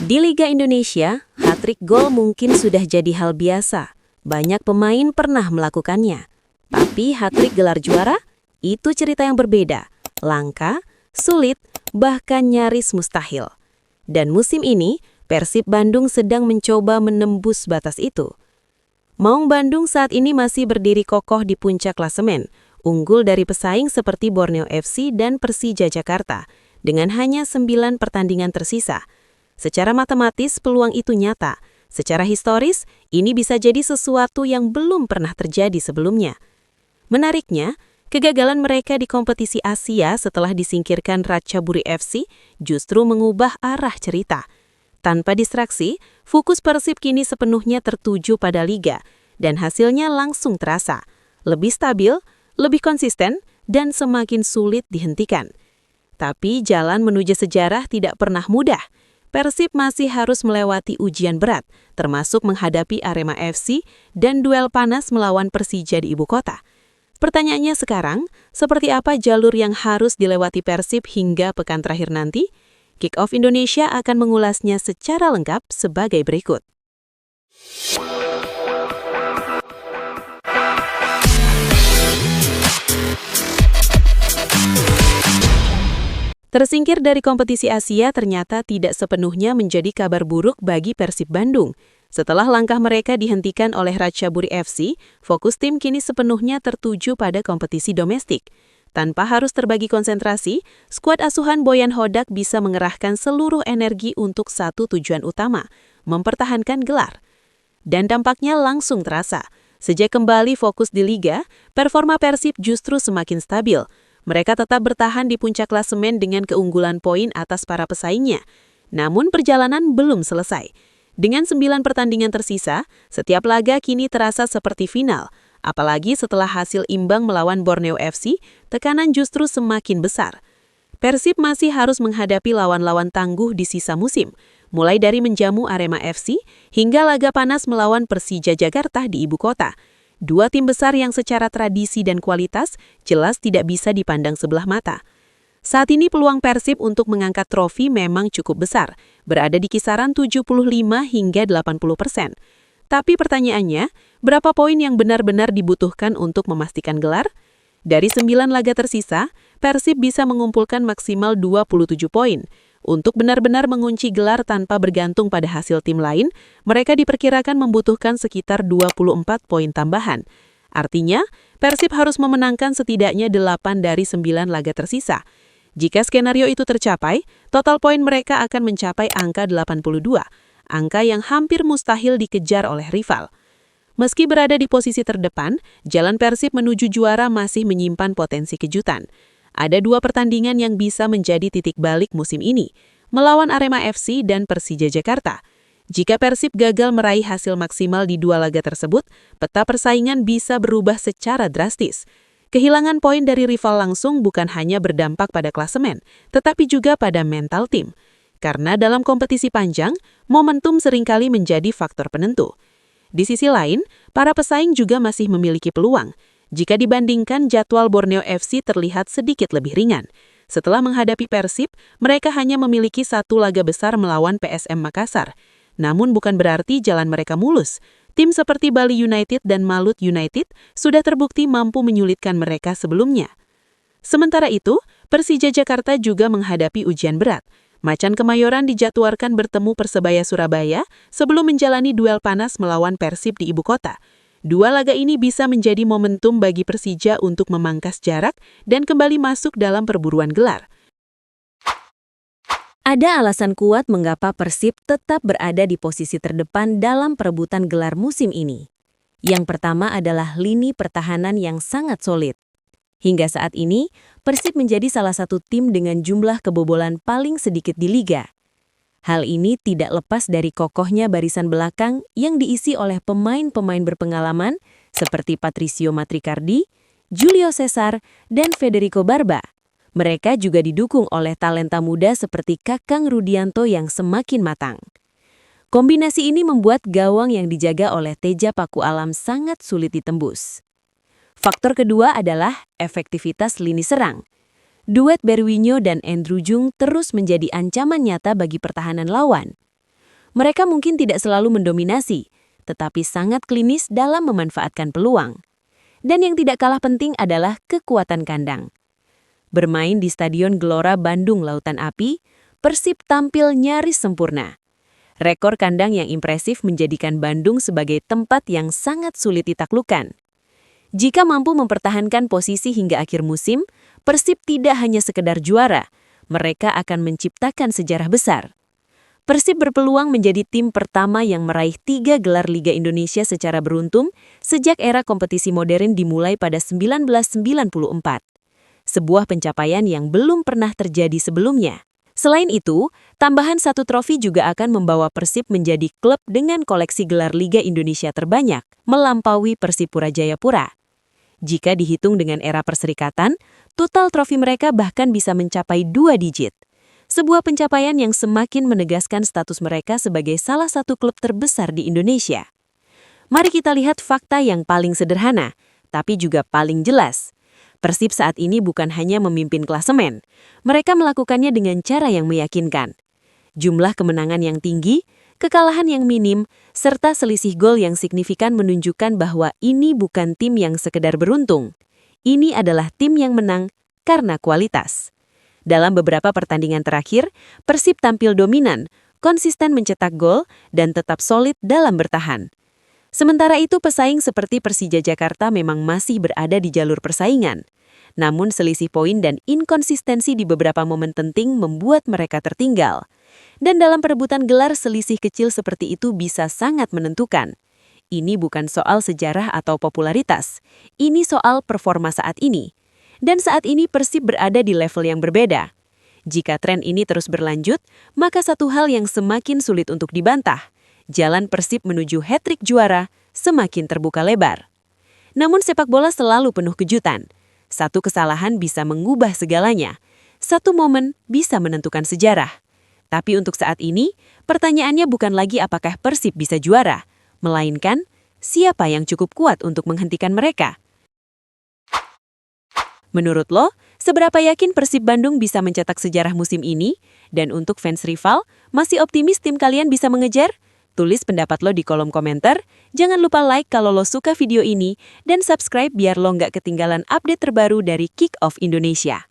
Di Liga Indonesia, hat-trick gol mungkin sudah jadi hal biasa. Banyak pemain pernah melakukannya. Tapi hat-trick gelar juara, itu cerita yang berbeda. Langka, sulit, bahkan nyaris mustahil. Dan musim ini, Persib Bandung sedang mencoba menembus batas itu. Maung Bandung saat ini masih berdiri kokoh di puncak klasemen, unggul dari pesaing seperti Borneo FC dan Persija Jakarta, dengan hanya 9 pertandingan tersisa. Secara matematis, peluang itu nyata. Secara historis, ini bisa jadi sesuatu yang belum pernah terjadi sebelumnya. Menariknya, kegagalan mereka di kompetisi Asia setelah disingkirkan Ratchaburi FC justru mengubah arah cerita. Tanpa distraksi, fokus Persib kini sepenuhnya tertuju pada liga, dan hasilnya langsung terasa. Lebih stabil, lebih konsisten, dan semakin sulit dihentikan. Tapi jalan menuju sejarah tidak pernah mudah. Persib masih harus melewati ujian berat, termasuk menghadapi Arema FC dan duel panas melawan Persija di ibu kota. Pertanyaannya sekarang, seperti apa jalur yang harus dilewati Persib hingga pekan terakhir nanti? Kick-Off Indonesia akan mengulasnya secara lengkap sebagai berikut. Tersingkir dari kompetisi Asia ternyata tidak sepenuhnya menjadi kabar buruk bagi Persib Bandung. Setelah langkah mereka dihentikan oleh Ratchaburi FC, fokus tim kini sepenuhnya tertuju pada kompetisi domestik. Tanpa harus terbagi konsentrasi, skuad asuhan Boyan Hodak bisa mengerahkan seluruh energi untuk satu tujuan utama, mempertahankan gelar. Dan dampaknya langsung terasa. Sejak kembali fokus di Liga, performa Persib justru semakin stabil. Mereka tetap bertahan di puncak klasemen dengan keunggulan poin atas para pesaingnya. Namun perjalanan belum selesai. Dengan 9 pertandingan tersisa, setiap laga kini terasa seperti final. Apalagi setelah hasil imbang melawan Borneo FC, tekanan justru semakin besar. Persib masih harus menghadapi lawan-lawan tangguh di sisa musim, mulai dari menjamu Arema FC hingga laga panas melawan Persija Jakarta di ibu kota. Dua tim besar yang secara tradisi dan kualitas jelas tidak bisa dipandang sebelah mata. Saat ini peluang Persib untuk mengangkat trofi memang cukup besar, berada di kisaran 75 hingga 80%. Tapi pertanyaannya, berapa poin yang benar-benar dibutuhkan untuk memastikan gelar? Dari 9 laga tersisa, Persib bisa mengumpulkan maksimal 27 poin. Untuk benar-benar mengunci gelar tanpa bergantung pada hasil tim lain, mereka diperkirakan membutuhkan sekitar 24 poin tambahan. Artinya, Persib harus memenangkan setidaknya 8 dari 9 laga tersisa. Jika skenario itu tercapai, total poin mereka akan mencapai angka 82, angka yang hampir mustahil dikejar oleh rival. Meski berada di posisi terdepan, jalan Persib menuju juara masih menyimpan potensi kejutan. Ada 2 pertandingan yang bisa menjadi titik balik musim ini, melawan Arema FC dan Persija Jakarta. Jika Persib gagal meraih hasil maksimal di 2 laga tersebut, peta persaingan bisa berubah secara drastis. Kehilangan poin dari rival langsung bukan hanya berdampak pada klasemen, tetapi juga pada mental tim. Karena dalam kompetisi panjang, momentum seringkali menjadi faktor penentu. Di sisi lain, para pesaing juga masih memiliki peluang. Jika dibandingkan, jadwal Borneo FC terlihat sedikit lebih ringan. Setelah menghadapi Persib, mereka hanya memiliki 1 laga besar melawan PSM Makassar. Namun bukan berarti jalan mereka mulus. Tim seperti Bali United dan Malut United sudah terbukti mampu menyulitkan mereka sebelumnya. Sementara itu, Persija Jakarta juga menghadapi ujian berat. Macan Kemayoran dijadwalkan bertemu Persebaya Surabaya sebelum menjalani duel panas melawan Persib di ibu kota. 2 laga ini bisa menjadi momentum bagi Persija untuk memangkas jarak dan kembali masuk dalam perburuan gelar. Ada alasan kuat mengapa Persib tetap berada di posisi terdepan dalam perebutan gelar musim ini. Yang pertama adalah lini pertahanan yang sangat solid. Hingga saat ini, Persib menjadi salah satu tim dengan jumlah kebobolan paling sedikit di liga. Hal ini tidak lepas dari kokohnya barisan belakang yang diisi oleh pemain-pemain berpengalaman seperti Patricio Matricardi, Julio Cesar, dan Federico Barba. Mereka juga didukung oleh talenta muda seperti Kakang Rudianto yang semakin matang. Kombinasi ini membuat gawang yang dijaga oleh Teja Paku Alam sangat sulit ditembus. Faktor kedua adalah efektivitas lini serang. Duet Berwinyo dan Andrew Jung terus menjadi ancaman nyata bagi pertahanan lawan. Mereka mungkin tidak selalu mendominasi, tetapi sangat klinis dalam memanfaatkan peluang. Dan yang tidak kalah penting adalah kekuatan kandang. Bermain di Stadion Gelora Bandung Lautan Api, Persib tampil nyaris sempurna. Rekor kandang yang impresif menjadikan Bandung sebagai tempat yang sangat sulit ditaklukkan. Jika mampu mempertahankan posisi hingga akhir musim, Persib tidak hanya sekedar juara, mereka akan menciptakan sejarah besar. Persib berpeluang menjadi tim pertama yang meraih 3 gelar Liga Indonesia secara beruntun sejak era kompetisi modern dimulai pada 1994. Sebuah pencapaian yang belum pernah terjadi sebelumnya. Selain itu, tambahan 1 trofi juga akan membawa Persib menjadi klub dengan koleksi gelar Liga Indonesia terbanyak, melampaui Persipura Jayapura. Jika dihitung dengan era perserikatan, total trofi mereka bahkan bisa mencapai 2 digit. Sebuah pencapaian yang semakin menegaskan status mereka sebagai salah satu klub terbesar di Indonesia. Mari kita lihat fakta yang paling sederhana, tapi juga paling jelas. Persib saat ini bukan hanya memimpin klasemen, mereka melakukannya dengan cara yang meyakinkan. Jumlah kemenangan yang tinggi, kekalahan yang minim, serta selisih gol yang signifikan menunjukkan bahwa ini bukan tim yang sekedar beruntung. Ini adalah tim yang menang karena kualitas. Dalam beberapa pertandingan terakhir, Persib tampil dominan, konsisten mencetak gol, dan tetap solid dalam bertahan. Sementara itu pesaing seperti Persija Jakarta memang masih berada di jalur persaingan. Namun selisih poin dan inkonsistensi di beberapa momen penting membuat mereka tertinggal. Dan dalam perebutan gelar selisih kecil seperti itu bisa sangat menentukan. Ini bukan soal sejarah atau popularitas, ini soal performa saat ini. Dan saat ini Persib berada di level yang berbeda. Jika tren ini terus berlanjut, maka satu hal yang semakin sulit untuk dibantah. Jalan Persib menuju hat-trick juara semakin terbuka lebar. Namun sepak bola selalu penuh kejutan. Satu kesalahan bisa mengubah segalanya. Satu momen bisa menentukan sejarah. Tapi untuk saat ini, pertanyaannya bukan lagi apakah Persib bisa juara, melainkan siapa yang cukup kuat untuk menghentikan mereka. Menurut lo, seberapa yakin Persib Bandung bisa mencetak sejarah musim ini? Dan untuk fans rival, masih optimis tim kalian bisa mengejar? Tulis pendapat lo di kolom komentar. Jangan lupa like kalau lo suka video ini, dan subscribe biar lo nggak ketinggalan update terbaru dari Kick Off Indonesia.